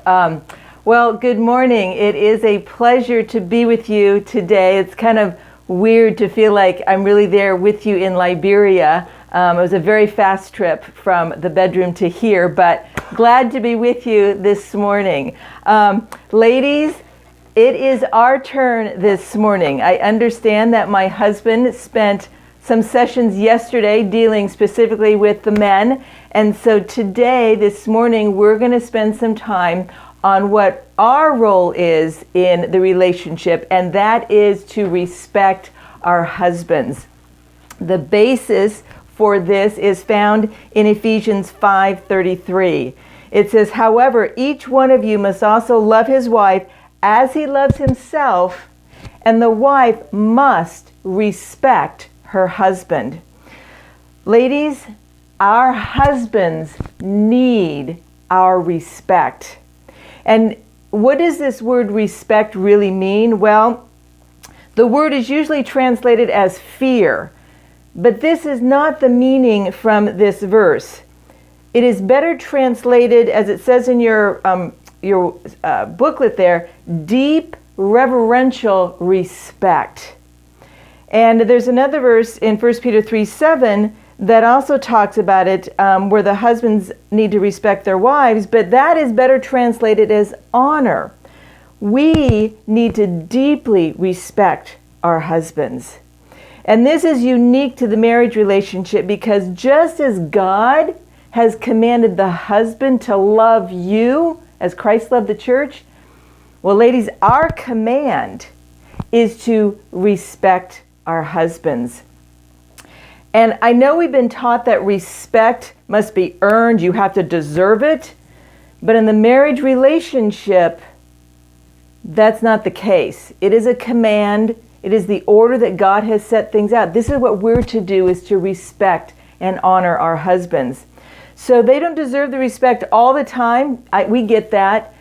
Well, good morning. It is a pleasure to be with you today. It's kind of weird to feel like I'm really there with you in Liberia. It was a very fast trip from the bedroom to here, but glad to be with you this morning. Ladies, it is our turn this morning. I understand that my husband spent some sessions yesterday dealing specifically with the men. And so today, this morning, we're going to spend some time on what our role is in the relationship, and that is to respect our husbands. The basis for this is found in Ephesians 5:33. It says, "However, each one of you must also love his wife as he loves himself, and the wife must respect her husband." Ladies, our husbands need our respect. And what does this word respect really mean? Well, the word is usually translated as fear, but this is not the meaning from this verse. It is better translated, as it says in your booklet there, deep reverential respect. And there's another verse in 1 Peter 3:7 that also talks about it, where the husbands need to respect their wives, but that is better translated as honor. We need to deeply respect our husbands. And this is unique to the marriage relationship because just as God has commanded the husband to love you as Christ loved the church, well, ladies, our command is to respect our husbands. And I know we've been taught that respect must be earned, you have to deserve it. But in the marriage relationship, that's not the case. It is a command. It is the order that God has set things out. This is what we're to do, is to respect and honor our husbands. So they don't deserve the respect all the time. We get that.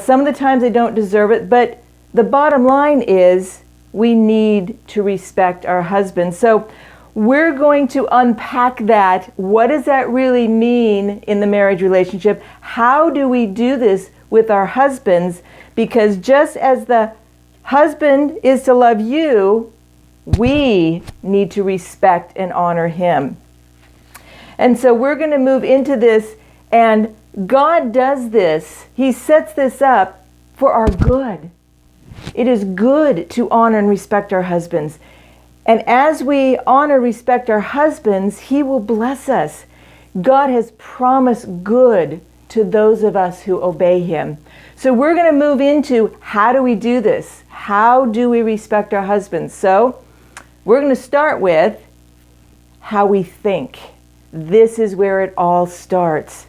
Some of the times they don't deserve it. But the bottom line is we need to respect our husbands. So we're going to unpack that. What does that really mean in the marriage relationship? How do we do this with our husbands? Because just as the husband is to love you, we need to respect and honor him. And so we're going to move into this, and God does this. He sets this up for our good. It is good to honor and respect our husbands. And as we honor, respect our husbands, he will bless us. God has promised good to those of us who obey him. So we're going to move into how do we do this? How do we respect our husbands? So we're going to start with how we think. This is where it all starts.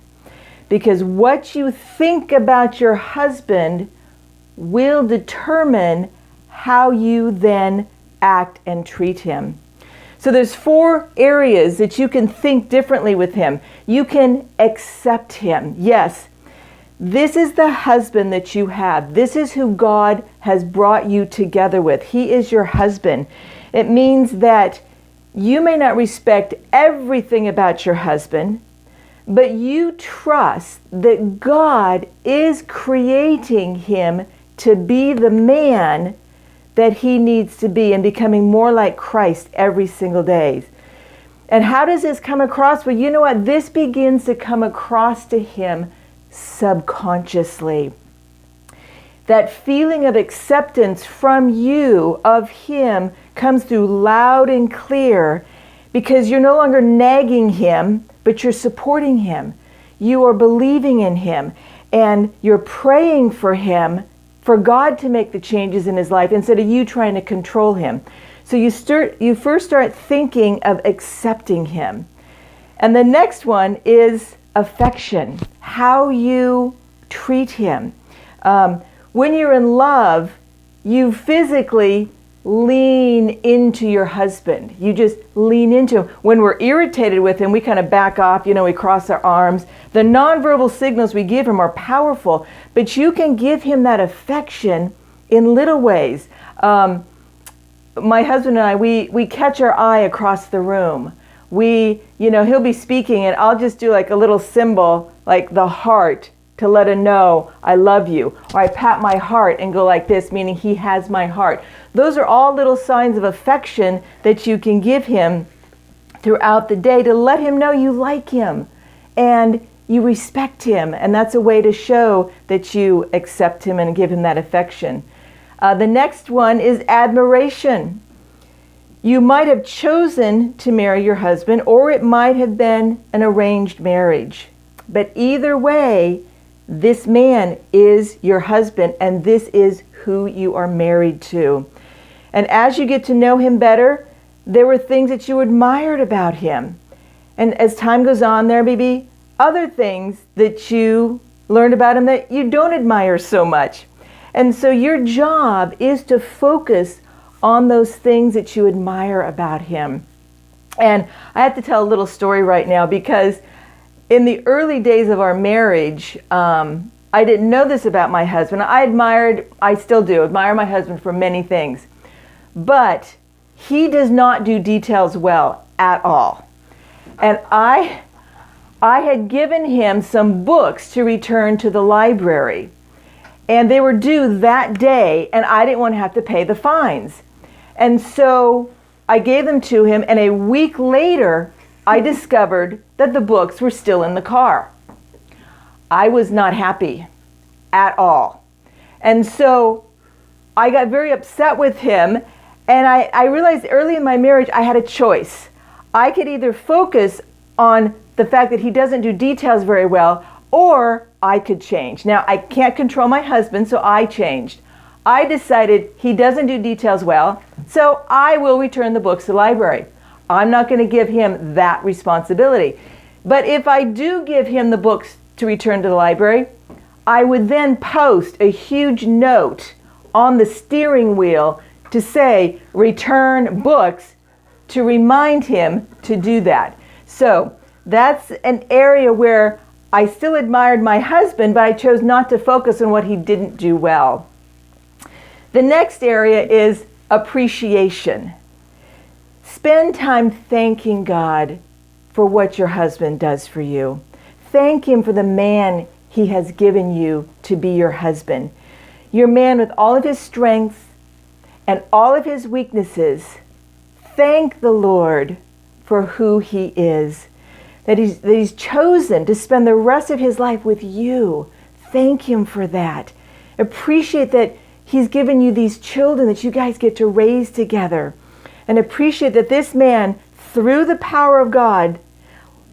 Because what you think about your husband will determine how you then act and treat him. So there's 4 areas that you can think differently with him. You can accept him. Yes, this is the husband that you have. This is who God has brought you together with. He is your husband. It means that you may not respect everything about your husband, but you trust that God is creating him to be the man that he needs to be and becoming more like Christ every single day. And how does this come across? Well, you know what? This begins to come across to him subconsciously. That feeling of acceptance from you of him comes through loud and clear because you're no longer nagging him, but you're supporting him. You are believing in him and you're praying for him, for God to make the changes in his life instead of you trying to control him. So you first start thinking of accepting him. And the next one is affection, how you treat him. When you're in love, you physically lean into your husband. You just lean into him. When we're irritated with him, we kind of back off, we cross our arms. The nonverbal signals we give him are powerful, but you can give him that affection in little ways. My husband and I, we catch our eye across the room. He'll be speaking and I'll just do like a little symbol, like the heart, to let him know I love you. Or I pat my heart and go like this, meaning he has my heart. Those are all little signs of affection that you can give him throughout the day to let him know you like him and you respect him. And that's a way to show that you accept him and give him that affection. The next one is admiration. You might have chosen to marry your husband, or it might have been an arranged marriage. But either way, this man is your husband, and this is who you are married to. And as you get to know him better, there were things that you admired about him. And as time goes on, there may be other things that you learned about him that you don't admire so much. And so your job is to focus on those things that you admire about him. And I have to tell a little story right now, because in the early days of our marriage, I didn't know this about my husband. I still do admire my husband for many things. But he does not do details well at all. And I had given him some books to return to the library. And they were due that day, and I didn't want to have to pay the fines. And so I gave them to him, and a week later, I discovered that the books were still in the car. I was not happy at all. And so I got very upset with him, and I realized early in my marriage I had a choice. I could either focus on the fact that he doesn't do details very well, or I could change. Now, I can't control my husband, so I changed. I decided he doesn't do details well, so I will return the books to the library. I'm not going to give him that responsibility. But if I do give him the books to return to the library, I would then post a huge note on the steering wheel to say, return books, to remind him to do that. So that's an area where I still admired my husband, but I chose not to focus on what he didn't do well. The next area is appreciation. Spend time thanking God for what your husband does for you. Thank him for the man he has given you to be your husband. Your man with all of his strengths and all of his weaknesses. Thank the Lord for who he is. That he's chosen to spend the rest of his life with you. Thank him for that. Appreciate that he's given you these children that you guys get to raise together. And appreciate that this man, through the power of God,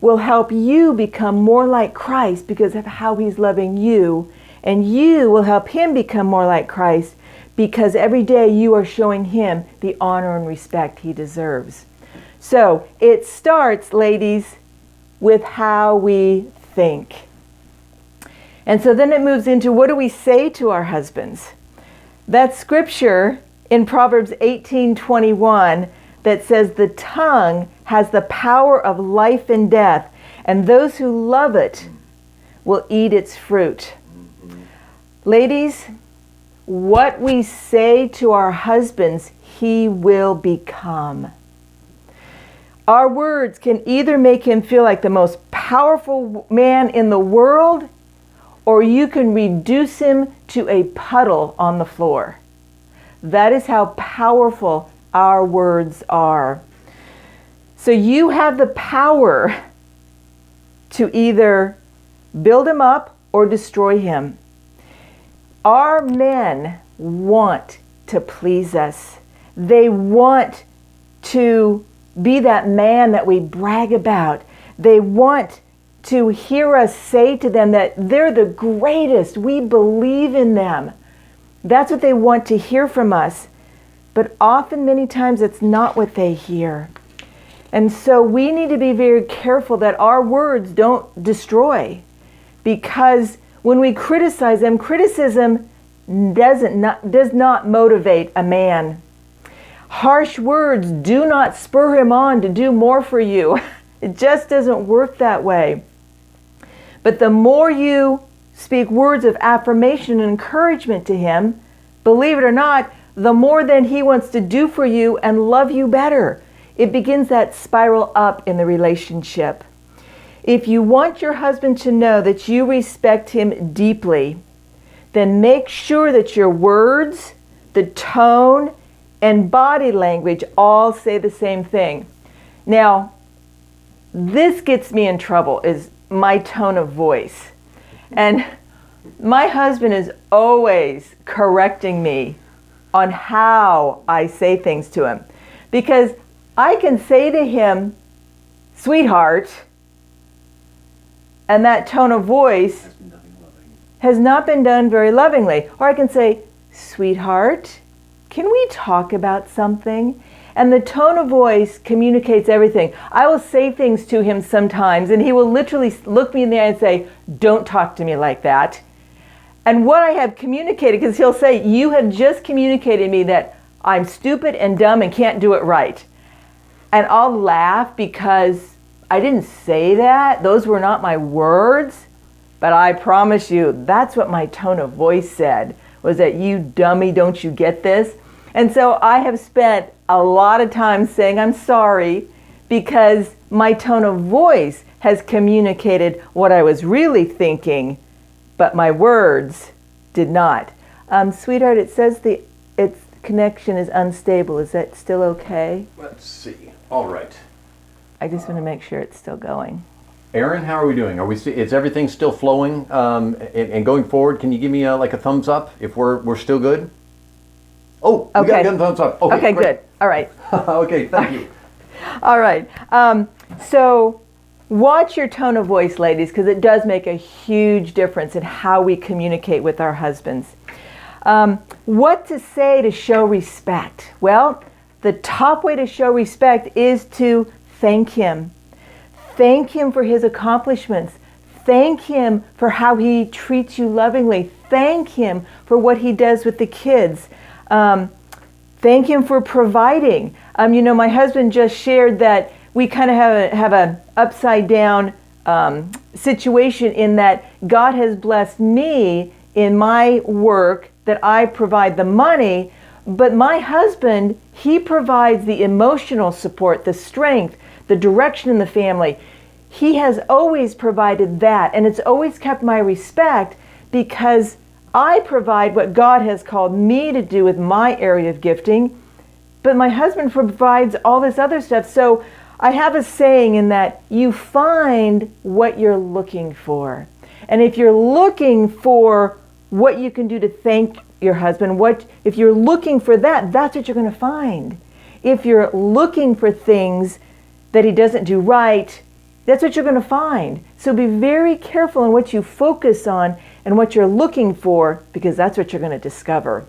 will help you become more like Christ because of how he's loving you. And you will help him become more like Christ because every day you are showing him the honor and respect he deserves. So it starts, ladies, with how we think. And so then it moves into, what do we say to our husbands? That scripture in Proverbs 18:21 that says the tongue has the power of life and death, and those who love it will eat its fruit. Ladies, what we say to our husbands, he will become. Our words can either make him feel like the most powerful man in the world, or you can reduce him to a puddle on the floor. That is how powerful our words are. So you have the power to either build him up or destroy him. Our men want to please us. They want to be that man that we brag about. They want to hear us say to them that they're the greatest. We believe in them. That's what they want to hear from us. But often, many times, it's not what they hear. And so we need to be very careful that our words don't destroy. Because when we criticize them, criticism does not motivate a man. Harsh words do not spur him on to do more for you. It just doesn't work that way. But the more you speak words of affirmation and encouragement to him, believe it or not, the more then he wants to do for you and love you better. It begins that spiral up in the relationship. If you want your husband to know that you respect him deeply, then make sure that your words, the tone, and body language all say the same thing. Now, this gets me in trouble, is my tone of voice. And my husband is always correcting me on how I say things to him. Because I can say to him, sweetheart, and that tone of voice has not been done very lovingly. Or I can say, sweetheart, can we talk about something? And the tone of voice communicates everything. I will say things to him sometimes, and he will literally look me in the eye and say, don't talk to me like that. And what I have communicated, because he'll say, you have just communicated to me that I'm stupid and dumb and can't do it right. And I'll laugh because I didn't say that. Those were not my words. But I promise you, that's what my tone of voice said, was that you dummy, don't you get this? And so I have spent a lot of time saying I'm sorry because my tone of voice has communicated what I was really thinking, but my words did not. Sweetheart, it says its connection is unstable. Is that still okay? Let's see. All right. I just want to make sure it's still going. Aaron, how are we doing? Is everything still flowing? And going forward, can you give me like a thumbs up if we're still good? Oh, we got a thumbs up. Okay, good. All right. Okay, thank you. All right. So watch your tone of voice, ladies, because it does make a huge difference in how we communicate with our husbands. What to say to show respect? Well, the top way to show respect is to thank him. Thank him for his accomplishments. Thank him for how he treats you lovingly. Thank him for what he does with the kids. Thank him for providing. My husband just shared that we kind of have a upside down situation in that God has blessed me in my work that I provide the money, but my husband, he provides the emotional support, the strength, the direction in the family. He has always provided that, and it's always kept my respect because I provide what God has called me to do with my area of gifting, but my husband provides all this other stuff. So I have a saying in that you find what you're looking for. And if you're looking for what you can do to thank your husband, if you're looking for that, that's what you're going to find. If you're looking for things that he doesn't do right, that's what you're going to find. So be very careful in what you focus on and what you're looking for, because that's what you're going to discover.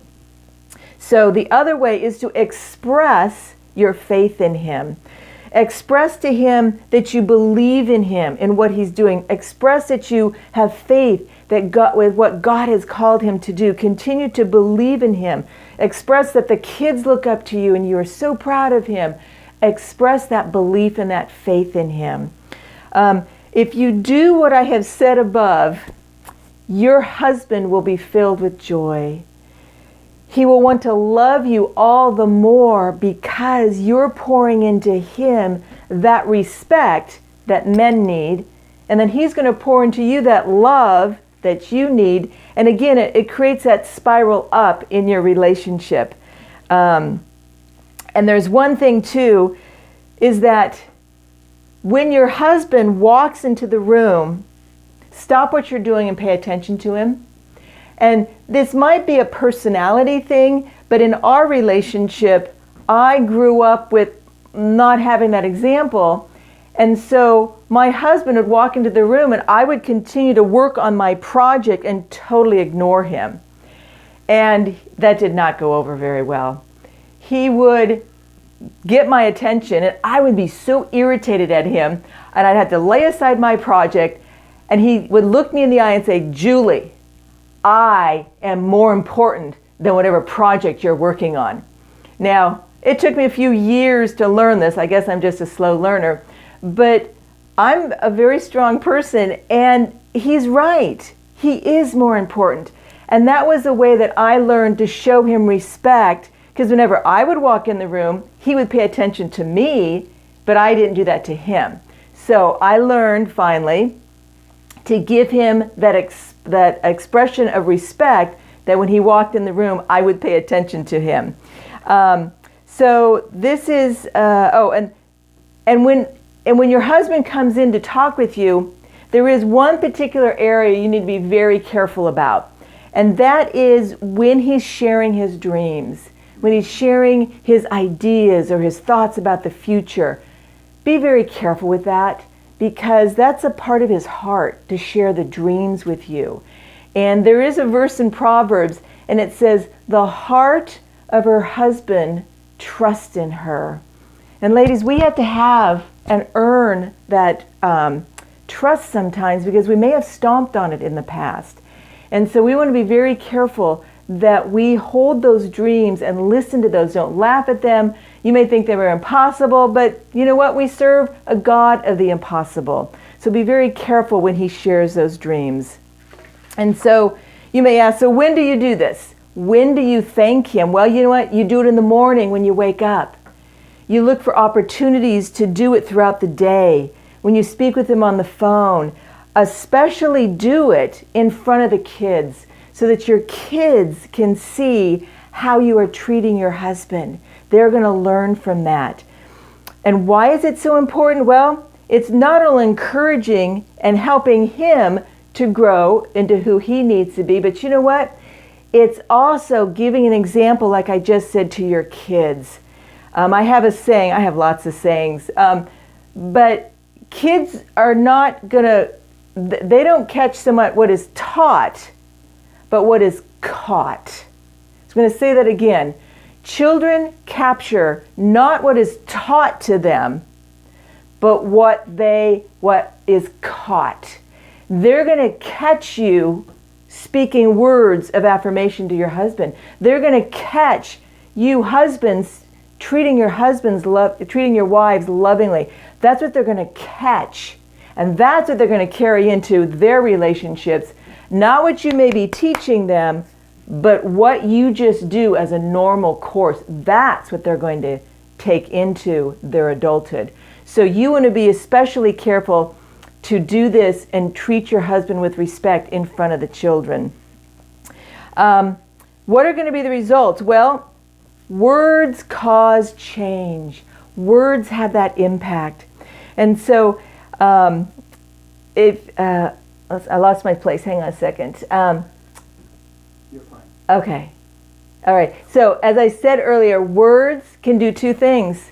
So the other way is to express your faith in him. Express to him that you believe in him, in what he's doing. Express that you have faith that God, with what God has called him to do. Continue to believe in him. Express that the kids look up to you and you are so proud of him. Express that belief and that faith in him. If you do what I have said above, your husband will be filled with joy. He will want to love you all the more because you're pouring into him that respect that men need. And then he's going to pour into you that love that you need. And again, it creates that spiral up in your relationship. And there's one thing too, is that when your husband walks into the room, stop what you're doing and pay attention to him. And this might be a personality thing, but in our relationship, I grew up with not having that example. And so my husband would walk into the room and I would continue to work on my project and totally ignore him. And that did not go over very well. He would get my attention and I would be so irritated at him, and I'd have to lay aside my project, and he would look me in the eye and say, Julie, I am more important than whatever project you're working on. Now, it took me a few years to learn this. I guess I'm just a slow learner, but I'm a very strong person, and he's right. He is more important. And that was the way that I learned to show him respect, because whenever I would walk in the room, he would pay attention to me, but I didn't do that to him. So I learned finally to give him that expression of respect, that when he walked in the room, I would pay attention to him. So this is, and when your husband comes in to talk with you, there is one particular area you need to be very careful about. And that is when he's sharing his dreams, when he's sharing his ideas or his thoughts about the future. Be very careful with that, because that's a part of his heart, to share the dreams with you. And there is a verse in Proverbs, and it says, the heart of her husband trusts in her. And ladies, we have to have and earn that trust sometimes, because we may have stomped on it in the past. And so we want to be very careful that we hold those dreams and listen to those. Don't laugh at them. You may think they were impossible, but you know what? We serve a God of the impossible. So be very careful when he shares those dreams. And so you may ask, so when do you do this? When do you thank him? Well, you know what? You do it in the morning when you wake up. You look for opportunities to do it throughout the day. When you speak with him on the phone, especially do it in front of the kids, so that your kids can see how you are treating your husband. They're going to learn from that. And why is it so important? Well, it's not only encouraging and helping him to grow into who he needs to be, but you know what? It's also giving an example, like I just said, to your kids. I have a saying, I have lots of sayings, but kids are not going to, they don't catch so much what is taught, but what is caught. I'm going to say that again. Children capture not what is taught to them, but what is caught. They're going to catch you speaking words of affirmation to your husband. They're going to catch you husbands treating your wives lovingly. That's what they're going to catch. And that's what they're going to carry into their relationships. Not what you may be teaching them, but what you just do as a normal course. That's what they're going to take into their adulthood. So you want to be especially careful to do this and treat your husband with respect in front of the children. What are going to be the results? Well, words cause change. Words have that impact. And so I lost my place. Hang on a second. You're fine. Okay. All right. So as I said earlier, words can do two things.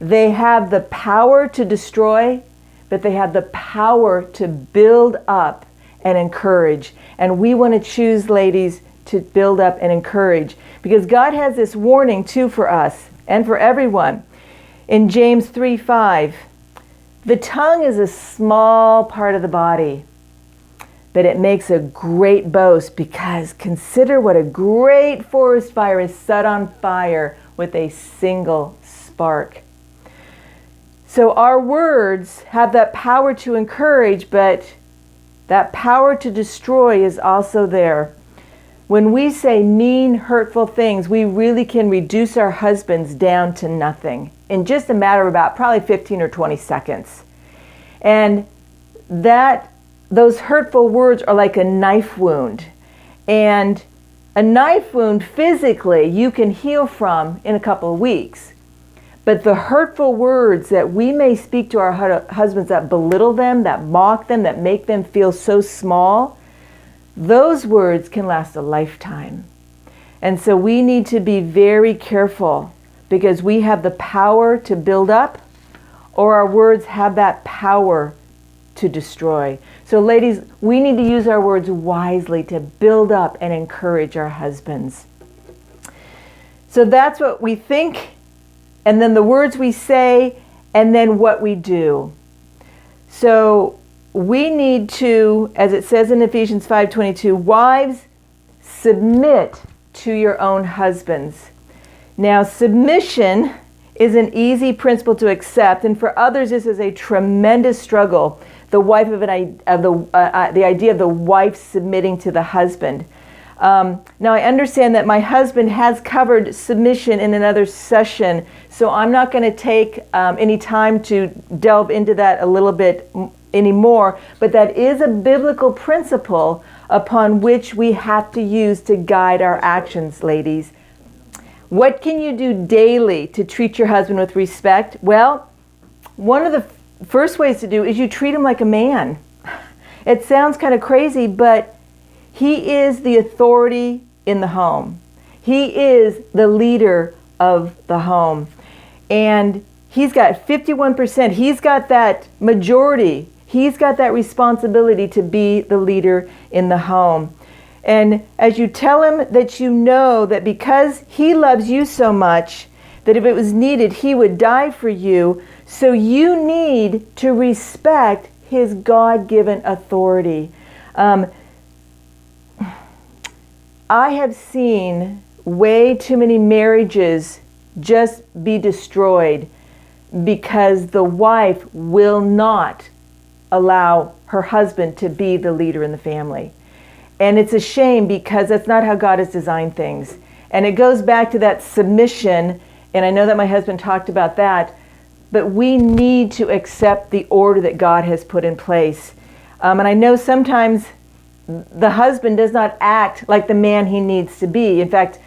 They have the power to destroy, but they have the power to build up and encourage. And we want to choose, ladies, to build up and encourage, because God has this warning too for us and for everyone. In James 3:5, the tongue is a small part of the body, but it makes a great boast, because consider what a great forest fire is set on fire with a single spark. So our words have that power to encourage, but that power to destroy is also there. When we say mean, hurtful things, we really can reduce our husbands down to nothing in just a matter of about probably 15 or 20 seconds. And those hurtful words are like a knife wound. And a knife wound physically you can heal from in a couple of weeks. But the hurtful words that we may speak to our husbands that belittle them, that mock them, that make them feel so small, those words can last a lifetime. And so we need to be very careful, because we have the power to build up, or our words have that power to destroy. So ladies, we need to use our words wisely to build up and encourage our husbands. So that's what we think, and then the words we say, and then what we do. So we need to, as it says in Ephesians 5:22, wives, submit to your own husbands. Now, submission is an easy principle to accept, and for others this is a tremendous struggle. The idea of the wife submitting to the husband. Now I understand that my husband has covered submission in another session, so I'm not going to take any time to delve into that a little bit anymore, but that is a biblical principle upon which we have to use to guide our actions, ladies. What can you do daily to treat your husband with respect? Well, one of the first ways to do is you treat him like a man. It sounds kind of crazy, but he is the authority in the home. He is the leader of the home. And he's got 51%. He's got that majority. He's got that responsibility to be the leader in the home. And as you tell him that you know that because he loves you so much, that if it was needed, he would die for you. So you need to respect his God-given authority. I have seen way too many marriages just be destroyed because the wife will not allow her husband to be the leader in the family. And it's a shame because that's not how God has designed things. And it goes back to that submission, and I know that my husband talked about that, but we need to accept the order that God has put in place. And I know sometimes the husband does not act like the man he needs to be. In fact,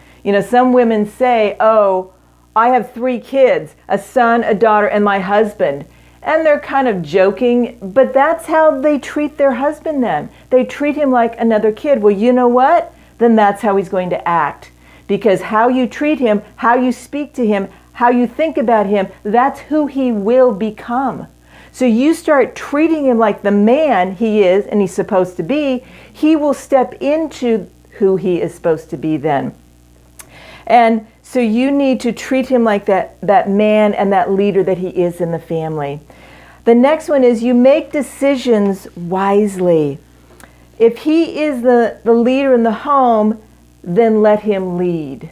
some women say, oh, I have 3 kids, a son, a daughter, and my husband. And they're kind of joking, but that's how they treat their husband then. They treat him like another kid. Well, you know what? Then that's how he's going to act. Because how you treat him, how you speak to him, how you think about him, that's who he will become. So you start treating him like the man he is and he's supposed to be, he will step into who he is supposed to be then. And so you need to treat him like that man and that leader that he is in the family. The next one is you make decisions wisely. If he is the leader in the home, then let him lead.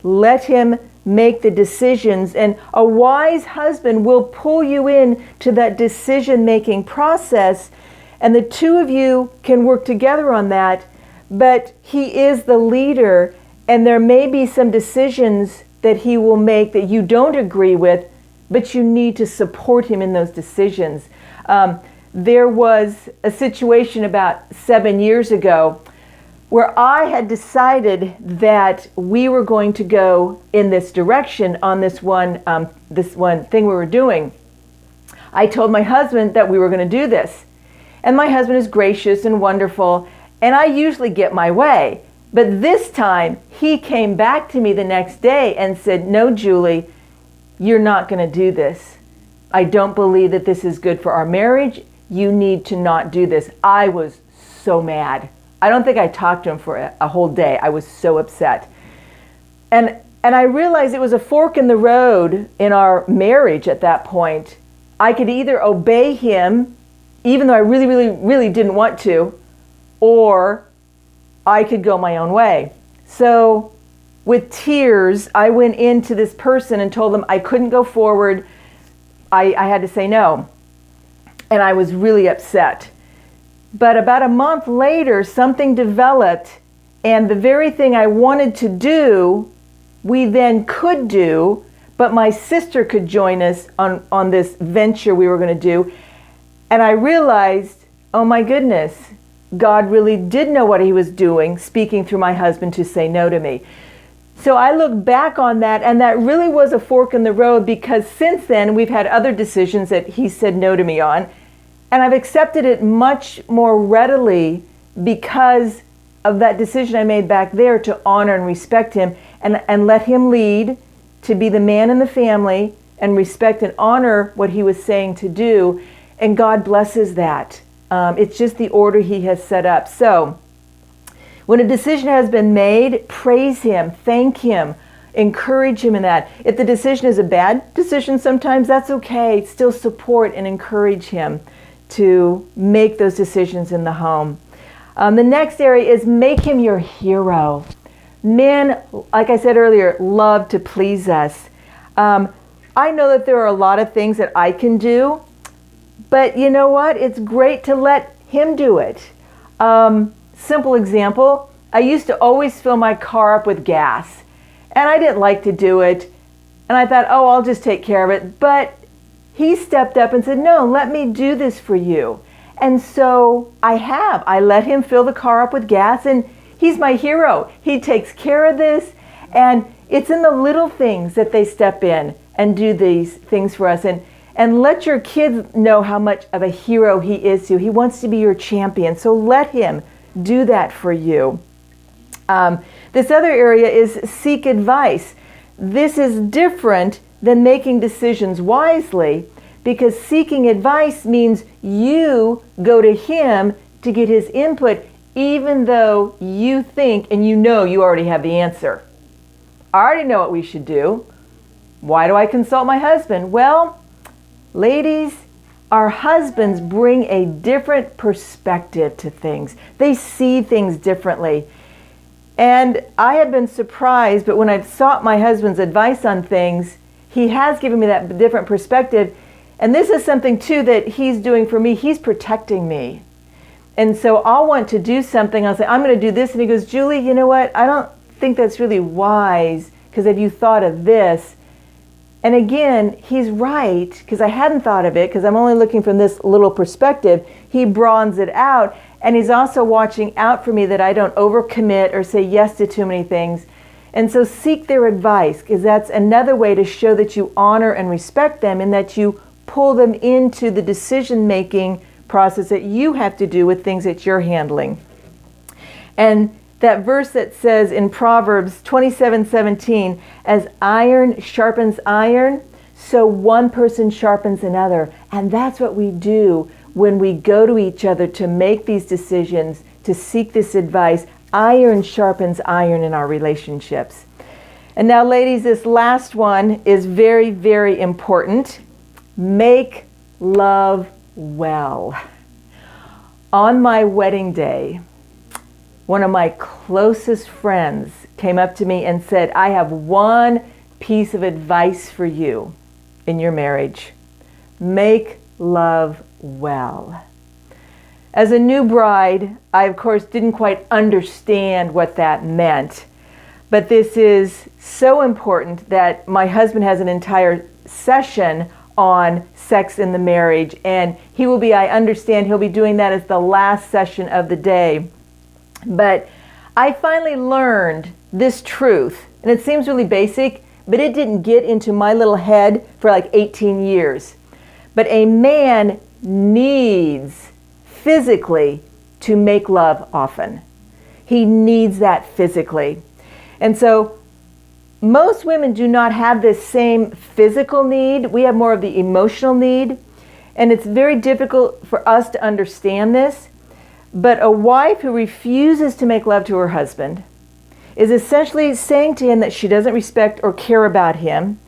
Let him make the decisions. And a wise husband will pull you in to that decision-making process, and the two of you can work together on that. But he is the leader, and there may be some decisions that he will make that you don't agree with, but you need to support him in those decisions. There was a situation about 7 years ago where I had decided that we were going to go in this direction on this one thing we were doing. I told my husband that we were going to do this. And my husband is gracious and wonderful, and I usually get my way. But this time, he came back to me the next day and said, no, Julie, you're not going to do this. I don't believe that this is good for our marriage. You need to not do this. I was so mad. I don't think I talked to him for a whole day. I was so upset. And I realized it was a fork in the road in our marriage at that point. I could either obey him, even though I really, really, really didn't want to, or I could go my own way. So with tears, I went into this person and told them I couldn't go forward. I had to say no. And I was really upset. But about a month later, something developed, and the very thing I wanted to do, we then could do, but my sister could join us on this venture we were going to do. And I realized, oh my goodness, God really did know what he was doing, speaking through my husband to say no to me. So I look back on that, and that really was a fork in the road, because since then we've had other decisions that he said no to me on, and I've accepted it much more readily because of that decision I made back there to honor and respect him and let him lead, to be the man in the family and respect and honor what he was saying to do. And God blesses that. It's just the order he has set up. So when a decision has been made, praise him, thank him, encourage him in that. If the decision is a bad decision sometimes, that's okay. Still support and encourage him to make those decisions in the home. The next area is make him your hero. Men, like I said earlier, love to please us. I know that there are a lot of things that I can do, but you know what? It's great to let him do it. Simple example, I used to always fill my car up with gas, and I didn't like to do it. And I thought, oh, I'll just take care of it. But he stepped up and said, no, let me do this for you. And so I let him fill the car up with gas, and he's my hero. He takes care of this, and it's in the little things that they step in and do these things for us. And let your kids know how much of a hero he is to you. He wants to be your champion, so let him do that for you. This other area is seek advice. This is different than making decisions wisely, because seeking advice means you go to him to get his input, even though you think and you already have the answer. I already know what we should do. Why do I consult my husband? Well, ladies, our husbands bring a different perspective to things. They see things differently. And I have been surprised, but when I've sought my husband's advice on things, he has given me that different perspective. And this is something too that he's doing for me. He's protecting me. And so I'll want to do something. I'll say, I'm going to do this. And he goes, Julie, you know what? I don't think that's really wise, because have you thought of this? And again, he's right, because I hadn't thought of it, because I'm only looking from this little perspective. He broadens it out, and he's also watching out for me that I don't overcommit or say yes to too many things. And so seek their advice, because that's another way to show that you honor and respect them, and that you pull them into the decision-making process that you have to do with things that you're handling. And that verse that says in Proverbs 27:17, as iron sharpens iron, so one person sharpens another. And that's what we do when we go to each other to make these decisions, to seek this advice. Iron sharpens iron in our relationships. And now, ladies, this last one is very, very important. Make love well. On my wedding day, one of my closest friends came up to me and said, I have one piece of advice for you in your marriage. Make love well. As a new bride, I of course didn't quite understand what that meant, but this is so important that my husband has an entire session on sex in the marriage, and I understand he'll be doing that as the last session of the day. But I finally learned this truth, and it seems really basic, but it didn't get into my little head for like 18 years. But a man needs physically to make love often. He needs that physically. And so most women do not have this same physical need. We have more of the emotional need. And it's very difficult for us to understand this. But a wife who refuses to make love to her husband is essentially saying to him that she doesn't respect or care about him,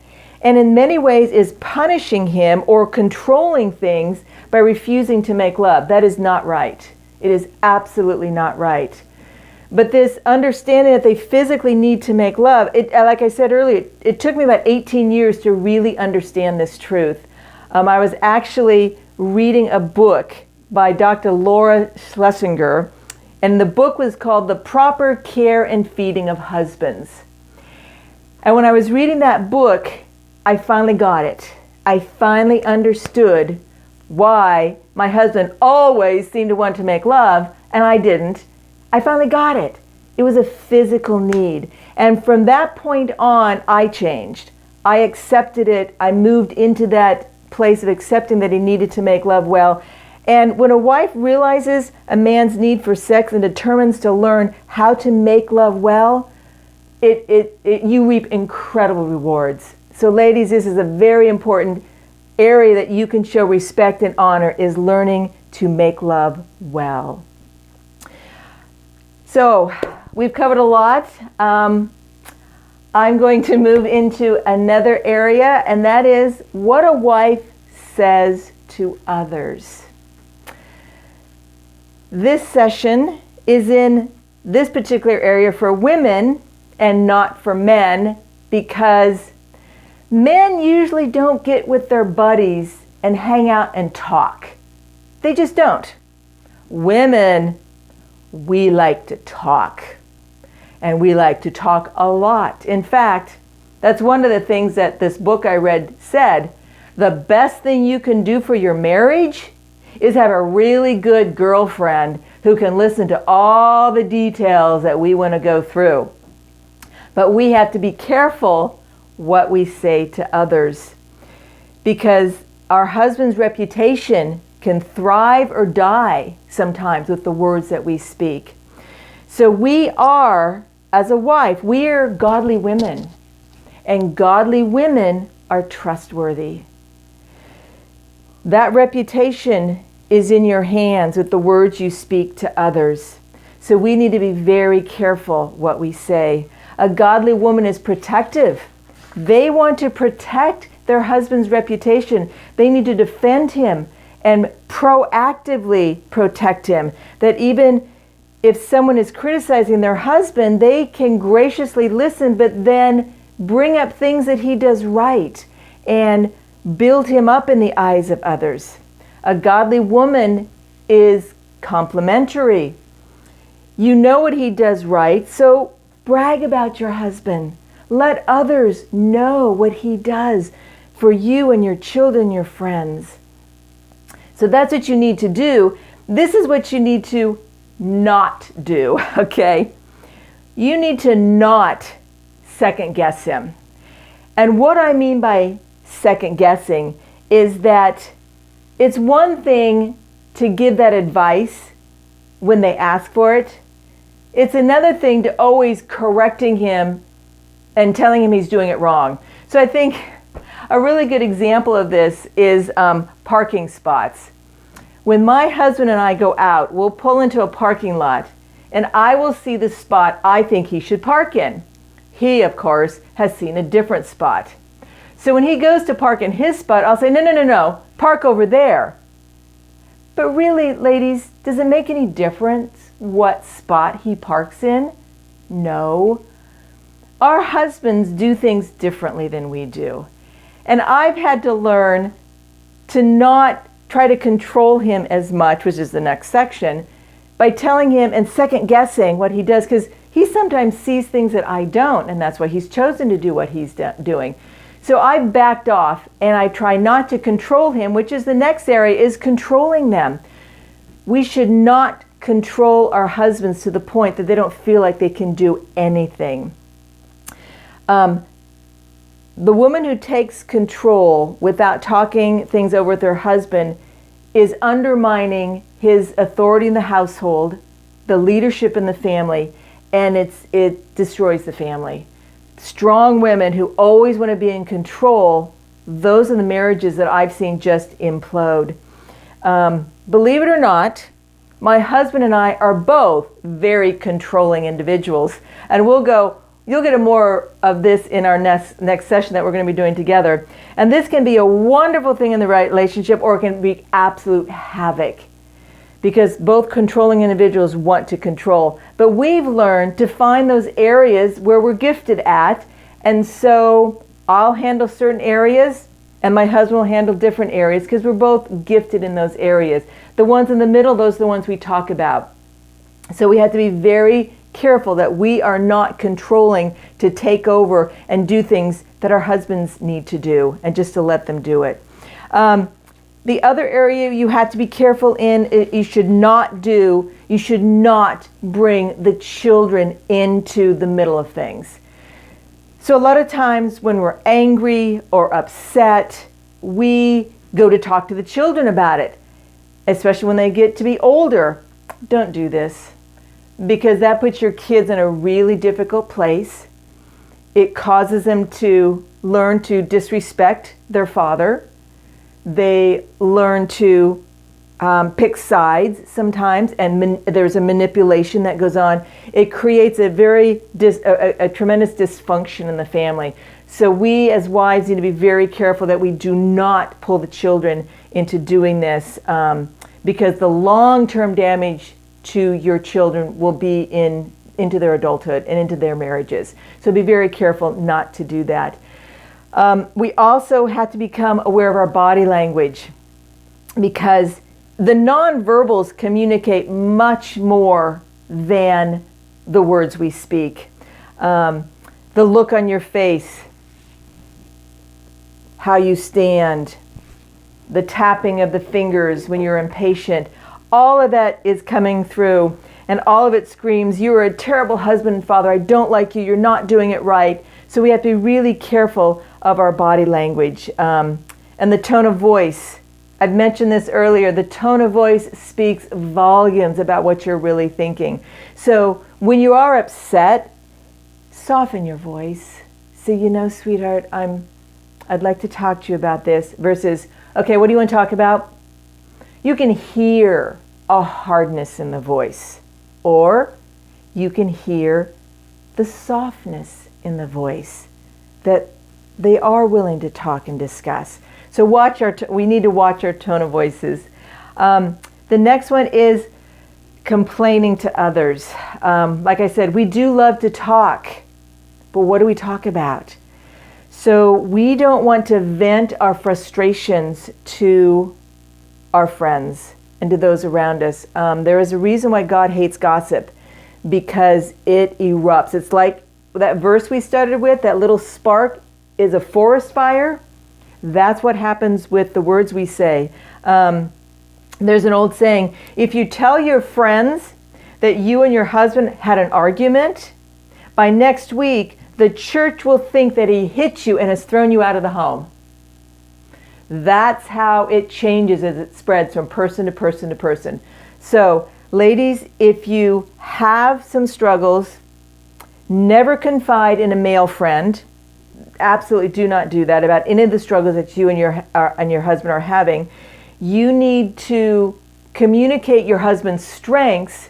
and in many ways is punishing him or controlling things by refusing to make love. That is not right. It is absolutely not right. But this understanding that they physically need to make love, like I said earlier, it took me about 18 years to really understand this truth. I was actually reading a book by Dr. Laura Schlesinger, and the book was called The Proper Care and Feeding of Husbands. And when I was reading that book, I finally got it. I finally understood why my husband always seemed to want to make love, and I didn't. I finally got it. It was a physical need. And from that point on, I changed. I accepted it. I moved into that place of accepting that he needed to make love well. And when a wife realizes a man's need for sex and determines to learn how to make love well, you reap incredible rewards. So ladies, this is a very important area that you can show respect and honor, is learning to make love well. So we've covered a lot. I'm going to move into another area, and that is what a wife says to others. This session is in this particular area for women and not for men, because men usually don't get with their buddies and hang out and talk. They just don't. Women, we like to talk. and we like to talk a lot. In fact, that's one of the things that this book I read said. The best thing you can do for your marriage is have a really good girlfriend who can listen to all the details that we want to go through. But we have to be careful what we say to others, because our husband's reputation can thrive or die sometimes with the words that we speak. So we are, as a wife, we are godly women, and godly women are trustworthy. That reputation is in your hands with the words you speak to others. So we need to be very careful what we say. A godly woman is protective. They want to protect their husband's reputation. They need to defend him and proactively protect him. That even if someone is criticizing their husband, they can graciously listen, but then bring up things that he does right and build him up in the eyes of others. A godly woman is complimentary. You know what he does right, so brag about your husband. Let others know what he does for you and your children, your friends. So that's what you need to do. This is what you need to not do, okay? You need to not second guess him. And what I mean by second guessing is that it's one thing to give that advice when they ask for it. It's another thing to always correcting him and telling him he's doing it wrong. So I think a really good example of this is parking spots. When my husband and I go out, we'll pull into a parking lot and I will see the spot I think he should park in. He, of course, has seen a different spot. So when he goes to park in his spot, I'll say, no, park over there. But really, ladies, does it make any difference what spot he parks in? No. Our husbands do things differently than we do. And I've had to learn to not try to control him as much, which is the next section, by telling him and second guessing what he does, because he sometimes sees things that I don't, and that's why he's chosen to do what he's doing. So I've backed off and I try not to control him, which is the next area, is controlling them. We should not control our husbands to the point that they don't feel like they can do anything. The woman who takes control without talking things over with her husband is undermining his authority in the household, the leadership in the family, and it destroys the family. Strong women who always want to be in control, those are the marriages that I've seen just implode. Believe it or not, my husband and I are both very controlling individuals, and you'll get more of this in our next session that we're going to be doing together. And this can be a wonderful thing in the relationship, or it can be absolute havoc, because both controlling individuals want to control. But we've learned to find those areas where we're gifted at, and so I'll handle certain areas and my husband will handle different areas, because we're both gifted in those areas. The ones in the middle, those are the ones we talk about. So we have to be very careful that we are not controlling to take over and do things that our husbands need to do, and just to let them do it. The other area you have to be careful in, you should not bring the children into the middle of things. So a lot of times when we're angry or upset, we go to talk to the children about it, especially when they get to be older. Don't do this, because that puts your kids in a really difficult place. It causes them to learn to disrespect their father. They learn to pick sides sometimes, and there's a manipulation that goes on. It creates a tremendous dysfunction in the family. So we as wives need to be very careful that we do not pull the children into doing this, because the long-term damage to your children will be into their adulthood and into their marriages. So be very careful not to do that. We also have to become aware of our body language, because the nonverbals communicate much more than the words we speak. the look on your face, how you stand, the tapping of the fingers when you're impatient. All of that is coming through, and all of it screams, you are a terrible husband and father. I don't like you. You're not doing it right. So we have to be really careful of our body language. And the tone of voice. I've mentioned this earlier. The tone of voice speaks volumes about what you're really thinking. So when you are upset, soften your voice. Say, you know, sweetheart, I'd like to talk to you about this, versus, okay, what do you want to talk about? You can hear a hardness in the voice, or you can hear the softness in the voice, that they are willing to talk and discuss. So we need to watch our tone of voices. The next one is complaining to others. Like I said, we do love to talk, but what do we talk about? So we don't want to vent our frustrations to our friends and to those around us. There is a reason why God hates gossip, because it erupts. It's like that verse we started with, that little spark is a forest fire. That's what happens with the words we say. There's an old saying, if you tell your friends that you and your husband had an argument, by next week, the church will think that he hit you and has thrown you out of the home. That's how it changes as it spreads from person to person to person. So, ladies, if you have some struggles, never confide in a male friend. Absolutely do not do that about any of the struggles that you and your husband are having. You need to communicate your husband's strengths,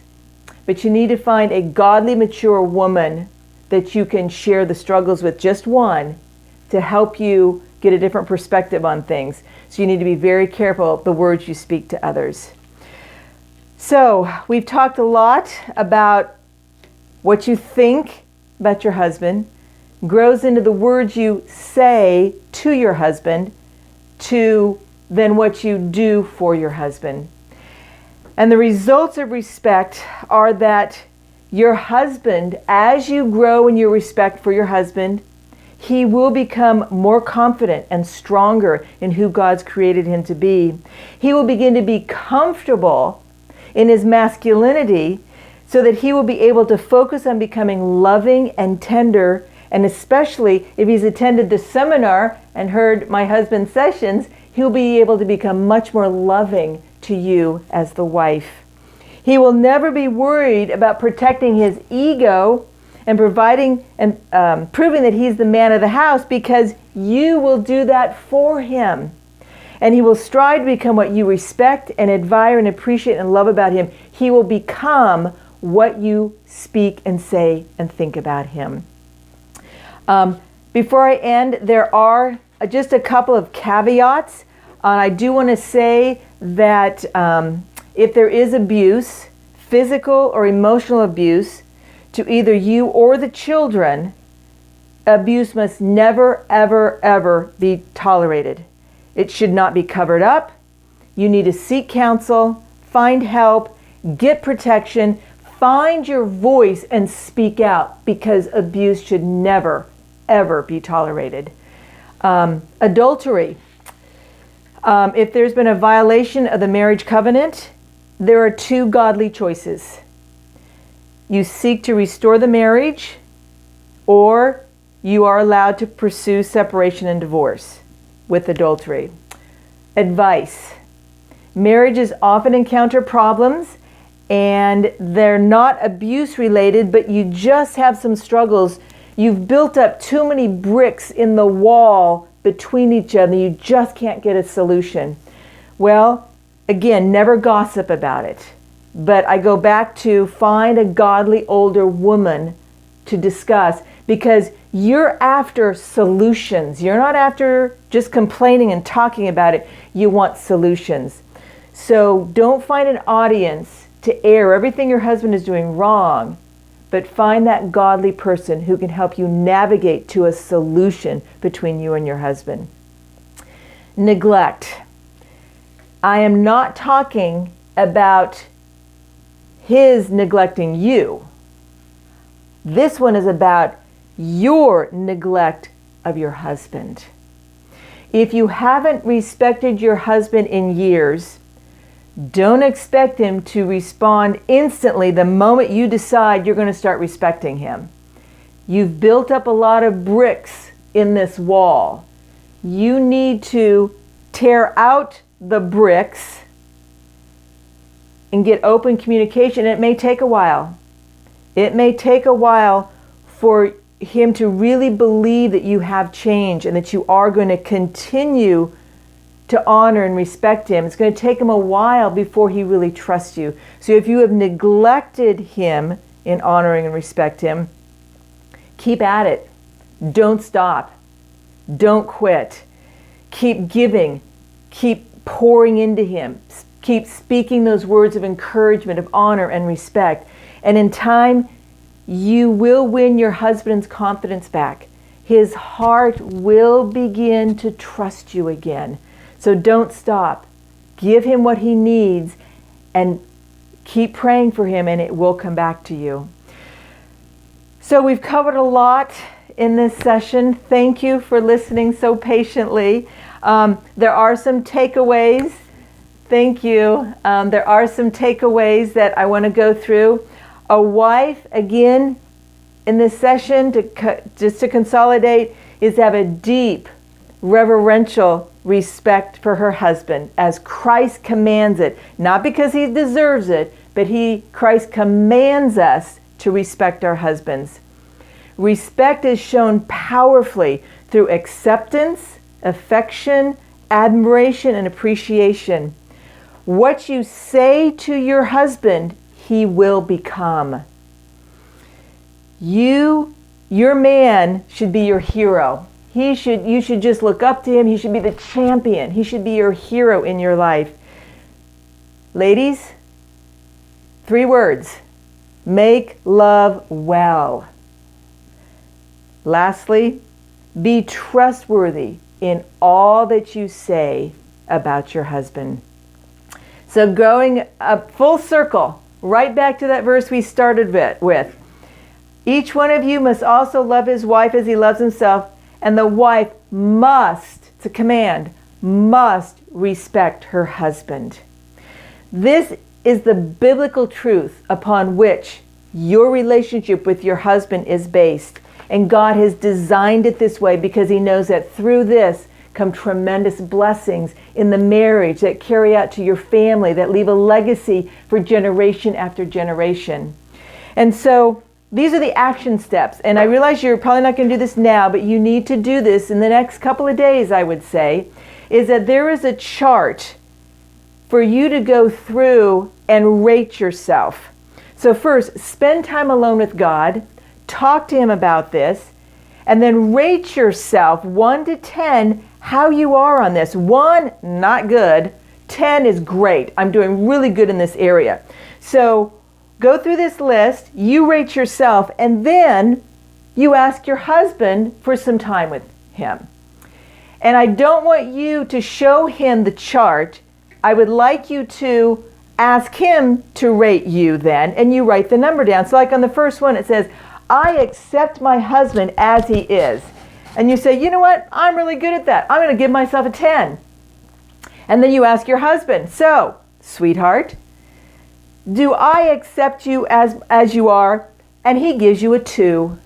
but you need to find a godly, mature woman that you can share the struggles with, just one, to help you get a different perspective on things. So you need to be very careful of the words you speak to others. So we've talked a lot about what you think about your husband, grows into the words you say to your husband, to then what you do for your husband. And the results of respect are that your husband, as you grow in your respect for your husband, he will become more confident and stronger in who God's created him to be. He will begin to be comfortable in his masculinity, so that he will be able to focus on becoming loving and tender. And especially if he's attended the seminar and heard my husband's sessions, he'll be able to become much more loving to you as the wife. He will never be worried about protecting his ego and providing and proving that he's the man of the house, because you will do that for him. And he will strive to become what you respect and admire and appreciate and love about him. He will become what you speak and say and think about him. Before I end, there are just a couple of caveats. I do want to say that if there is abuse, physical or emotional abuse, to either you or the children, abuse must never, ever, ever be tolerated. It should not be covered up. You need to seek counsel, find help, get protection, find your voice and speak out, because abuse should never, ever be tolerated. Adultery. If there's been a violation of the marriage covenant, there are two godly choices. You seek to restore the marriage, or you are allowed to pursue separation and divorce with adultery. Advice. Marriages often encounter problems, and they're not abuse related, but you just have some struggles. You've built up too many bricks in the wall between each other. You just can't get a solution. Well, again, never gossip about it. But I go back to find a godly older woman to discuss, because you're after solutions. You're not after just complaining and talking about it. You want solutions. So don't find an audience to air everything your husband is doing wrong, but find that godly person who can help you navigate to a solution between you and your husband. Neglect. I am not talking about his neglecting you. This one is about your neglect of your husband. If you haven't respected your husband in years, don't expect him to respond instantly the moment you decide you're going to start respecting him. You've built up a lot of bricks in this wall. You need to tear out the bricks and get open communication. It may take a while. It may take a while for him to really believe that you have changed and that you are going to continue to honor and respect him. It's going to take him a while before he really trusts you. So if you have neglected him in honoring and respect him, keep at it. Don't stop. Don't quit. Keep giving. Keep pouring into him. Keep speaking those words of encouragement, of honor and respect. And in time, you will win your husband's confidence back. His heart will begin to trust you again. So don't stop. Give him what he needs and keep praying for him, and it will come back to you. So we've covered a lot in this session. Thank you for listening so patiently. There are some takeaways. Thank you. There are some takeaways that I want to go through. A wife, again, in this session, just to consolidate, is to have a deep, reverential respect for her husband as Christ commands it. Not because he deserves it, but Christ commands us to respect our husbands. Respect is shown powerfully through acceptance, affection, admiration, and appreciation. What you say to your husband, he will become. Your man should be your hero. You should just look up to him. He should be the champion. He should be your hero in your life. Ladies, 3 words. Make love well. Lastly, be trustworthy in all that you say about your husband. So going up full circle, right back to that verse we started with. Each one of you must also love his wife as he loves himself, and the wife must, it's a command, must respect her husband. This is the biblical truth upon which your relationship with your husband is based. And God has designed it this way because he knows that through this come tremendous blessings in the marriage that carry out to your family, that leave a legacy for generation after generation. And so these are the action steps. And I realize you're probably not going to do this now, but you need to do this in the next couple of days, I would say, is that there is a chart for you to go through and rate yourself. So first, spend time alone with God. Talk to him about this, and then rate yourself 1 to 10 how you are on this. 1, not good. 10 is great. I'm doing really good in this area. So go through this list, you rate yourself, and then you ask your husband for some time with him. And I don't want you to show him the chart. I would like you to ask him to rate you then, and you write the number down. So like on the first one, it says, I accept my husband as he is. And you say, you know what? I'm really good at that. I'm going to give myself a 10. And then you ask your husband, so, sweetheart, do I accept you as you are? And he gives you a 2.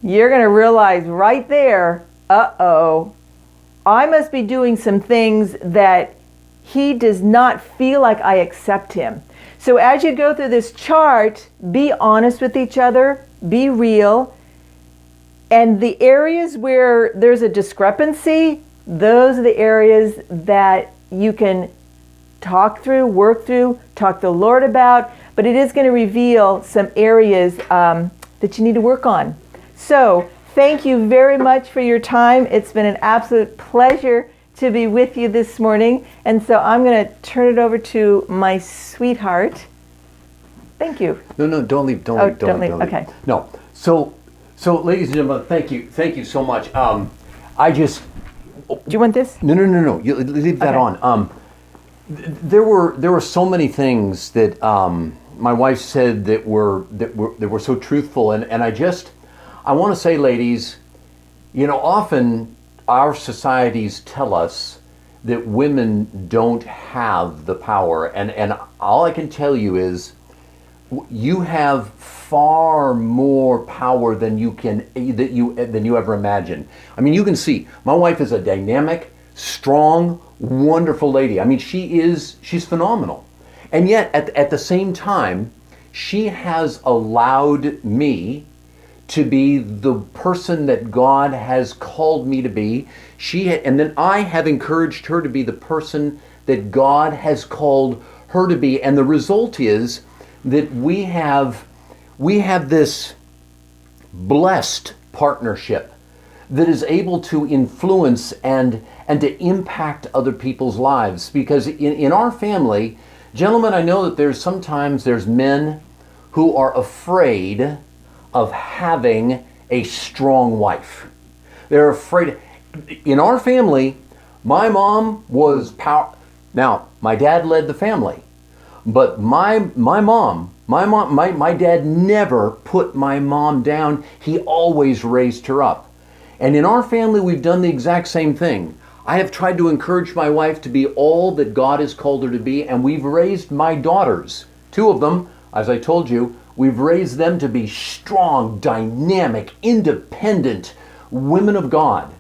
You're going to realize right there, uh-oh, I must be doing some things that he does not feel like I accept him. So as you go through this chart, be honest with each other, be real. And the areas where there's a discrepancy, those are the areas that you can talk through, work through, talk to the Lord about. But it is going to reveal some areas that you need to work on. So thank you very much for your time. It's been an absolute pleasure to be with you this morning. And so I'm going to turn it over to my sweetheart. Thank you. No, don't leave. Don't leave. Okay. No. So, ladies and gentlemen, thank you so much. Do you want this? No. You leave that on. There were so many things that my wife said that we're so truthful, and I want to say, ladies, often our societies tell us that women don't have the power, and all I can tell you is you have far more power than you ever imagined. I mean, you can see my wife is a dynamic, strong, wonderful lady. I mean, she's phenomenal. And yet at the same time, she has allowed me to be the person that God has called me to be. And then I have encouraged her to be the person that God has called her to be. And the result is that we have this blessed partnership that is able to influence and to impact other people's lives. Because in our family, gentlemen, I know that there's men who are afraid of having a strong wife. They're afraid. In our family, my mom was power. Now, my dad led the family, but my dad never put my mom down. He always raised her up. And in our family, we've done the exact same thing. I have tried to encourage my wife to be all that God has called her to be, and we've raised my daughters, 2 of them, as I told you, we've raised them to be strong, dynamic, independent women of God.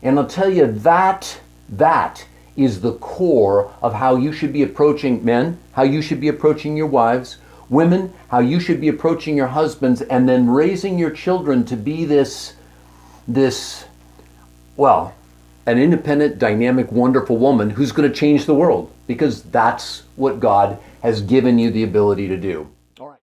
And I'll tell you that is the core of how you should be approaching men, how you should be approaching your wives, women, how you should be approaching your husbands, and then raising your children to be an independent, dynamic, wonderful woman who's going to change the world, because that's what God has given you the ability to do.